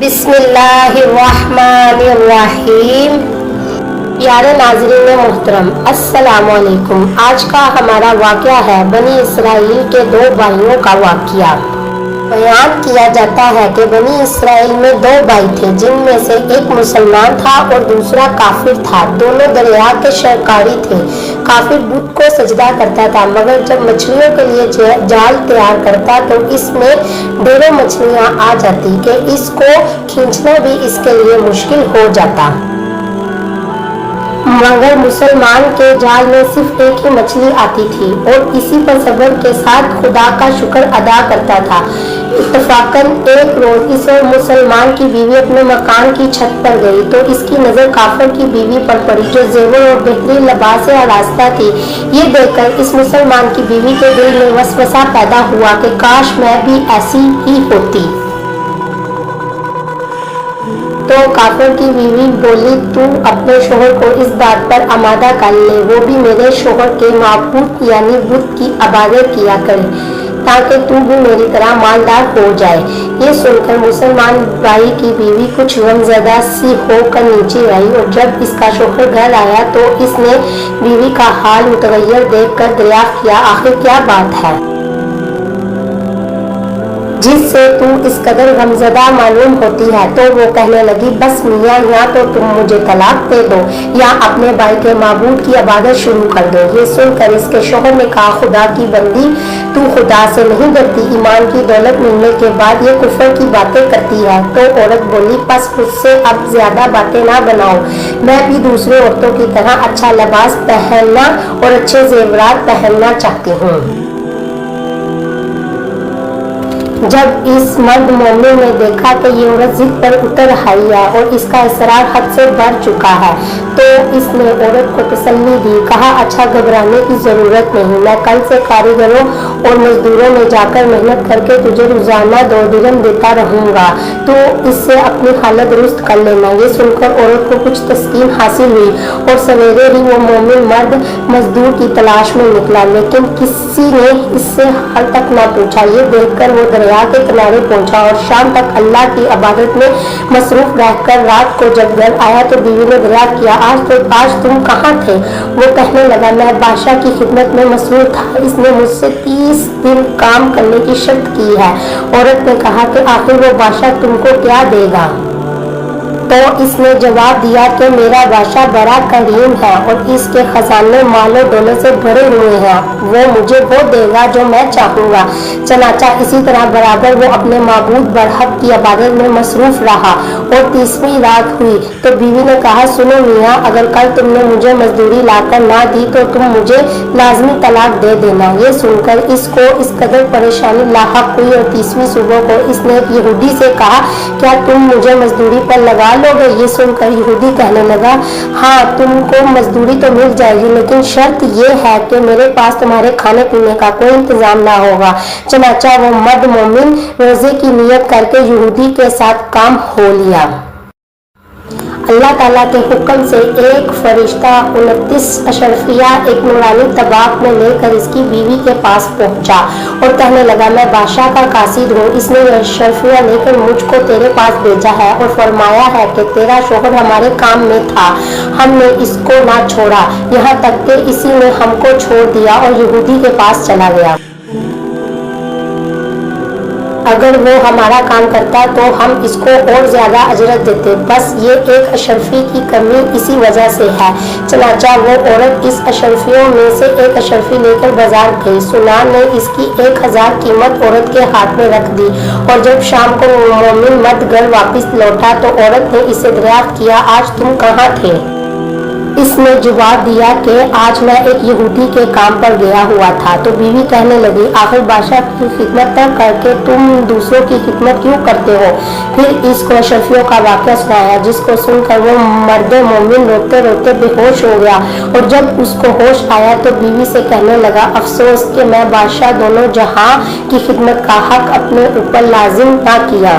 بسم اللہ الرحمن الرحیم۔ پیارے ناظرین محترم، السلام علیکم۔ آج کا ہمارا واقعہ ہے بنی اسرائیل کے دو بھائیوں کا واقعہ۔ بیان کیا جاتا ہے کہ بنی اسرائیل میں دو بھائی تھے، جن میں سے ایک مسلمان تھا اور دوسرا کافر تھا۔ دونوں دریا کے شکاری تھے۔ کافر بت کو سجدہ کرتا تھا، مگر جب مچھلیوں کے لیے جال تیار کرتا تو اس میں ڈھیروں مچھلیاں آ جاتی کہ اس کو کھینچنا بھی اس کے لیے مشکل ہو جاتا۔ مگر مسلمان کے جال میں صرف ایک ہی مچھلی آتی تھی اور اسی پر صبر کے ساتھ خدا کا شکر ادا کرتا تھا۔ اتفاقاً ایک روز اس مسلمان کی بیوی اپنے مکان کی چھت پر گئی تو اس کی نظر کافر کی بیوی پر پڑی، جو زیور اور بہترین لباس سے آراستہ تھی۔ یہ دیکھ کر اس مسلمان کی بیوی کے دل میں وسوسہ پیدا ہوا کہ کاش میں بھی ایسی ہی ہوتی۔ تو کافر کی بیوی بولی، تو اپنے شوہر کو اس بات پر آمادہ کر لے، وہ بھی میرے شوہر کے معبود یعنی بت کی عبادت کیا کرے، تاکہ تو بھی میری طرح مالدار ہو جائے۔ یہ سن کر مسلمان بھائی کی بیوی کچھ غمزدہ سی ہو کر نیچے آئی، اور جب اس کا شوہر گھر آیا تو اس نے بیوی کا حال متغیر دیکھ کر دریافت کیا، آخر کیا بات ہے جس سے تو اس قدر غمزدہ معلوم ہوتی ہے؟ تو وہ کہنے لگی، بس میاں، یا تو تم مجھے طلاق دے دو یا اپنے بھائی کے معبود کی عبادت شروع کر دو۔ یہ سن کر اس کے شوہر نے کہا، خدا کی بندی، تو خدا سے نہیں ڈرتی؟ ایمان کی دولت ملنے کے بعد یہ کفر کی باتیں کرتی ہے۔ تو عورت بولی، پس مجھ سے اب زیادہ باتیں نہ بناؤ، میں بھی دوسرے عورتوں کی طرح اچھا لباس پہننا اور اچھے زیورات پہننا چاہتی ہوں۔ جب اس مرد مومن نے دیکھا کہ یہ عورت ضد پر اتر آئی ہے اور اس کا اصرار حد سے بڑھ چکا ہے تو اس نے عورت کو تسلی دی، کہا، اچھا گھبرانے کی ضرورت نہیں، میں کل سے کاریگروں اور مزدوروں میں جا کر محنت کر کے تجھے روزانہ 2 درہم دیتا رہوں گا، تو اس سے اپنی حالت درست کر لینا۔ یہ سن کر عورت کو کچھ تسکین حاصل ہوئی اور سویرے ہی وہ مومن مرد مزدور کی تلاش میں نکلا، لیکن کسی نے اس سے حال تک نہ پوچھا۔ یہ دیکھ کر وہ دریا کے کنارے پہنچا اور شام تک اللہ کی عبادت میں مصروف رہ کر رات کو جب گھر آیا تو بیوی نے دریافت کیا، آج تم کہاں تھے؟ وہ کہنے لگا، میں بادشاہ کی خدمت میں مصروف تھا، اس نے مجھ سے 30 دن کام کرنے کی شرط کی ہے۔ عورت نے کہا کہ آخر وہ بادشاہ تم کو کیا دے گا؟ تو اس نے جواب دیا کہ میرا بادشاہ بڑا کریم ہے اور اس کے خزانے مال و دولت سے بھرے ہوئے ہیں، وہ مجھے وہ دے گا جو میں چاہوں گا۔ چنانچہ اسی طرح برابر وہ اپنے معبود برحق کی عبادت میں مصروف رہا اور 30ویں رات ہوئی تو بیوی نے کہا، سنو میاں، اگر کل تم نے مجھے مزدوری لا کر نہ دی تو تم مجھے لازمی طلاق دے دینا۔ یہ سن کر اس کو اس قدر پریشانی لاحق ہوئی اور 30ویں صبح کو اس نے ایک یہودی سے کہا، کیا تم مجھے مزدوری پر لگا لوگے؟ یہ سن کر یہودی کہنے لگا، ہاں، تم کو مزدوری تو مل جائے گی، لیکن شرط یہ ہے کہ میرے پاس تمہارے کھانے پینے کا کوئی انتظام نہ ہوگا۔ چنانچہ وہ مرد مومن روزے کی نیت کر کے یہودی کے ساتھ کام ہو لیا۔ اللہ تعالیٰ کے حکم سے ایک فرشتہ 29 اشرفیہ ایک نورانی طباق میں لے کر اس کی بیوی کے پاس پہنچا اور کہنے لگا، میں بادشاہ کا قاصد ہوں، اس نے یہ اشرفیہ لے کر مجھ کو تیرے پاس بھیجا ہے اور فرمایا ہے کہ تیرا شوہر ہمارے کام میں تھا، ہم نے اس کو نہ چھوڑا، یہاں تک کہ اسی نے ہم کو چھوڑ دیا اور یہودی کے پاس چلا گیا۔ اگر وہ ہمارا کام کرتا تو ہم اس کو اور زیادہ اجرت دیتے، بس یہ ایک اشرفی کی کمی اسی وجہ سے ہے۔ چنانچہ وہ عورت اس اشرفیوں میں سے ایک اشرفی لے کر بازار گئی۔ سنان نے اس کی 1000 قیمت عورت کے ہاتھ میں رکھ دی اور جب شام کو مومن مرد گھر واپس لوٹا تو عورت نے اسے دریافت کیا، آج تم کہاں تھے؟ اس نے جواب دیا کہ آج میں ایک یہودی کے کام پر گیا ہوا تھا۔ تو بیوی کہنے لگی، آخر بادشاہ کی خدمت نہ کر کے تم دوسروں کی خدمت کیوں کرتے ہو؟ پھر اس کو اشرفیوں کا واقعہ سنایا، جس کو سن کر وہ مرد مومن روتے روتے بے ہوش ہو گیا اور جب اس کو ہوش آیا تو بیوی سے کہنے لگا، افسوس کہ میں بادشاہ دونوں جہاں کی خدمت کا حق اپنے اوپر لازم نہ کیا۔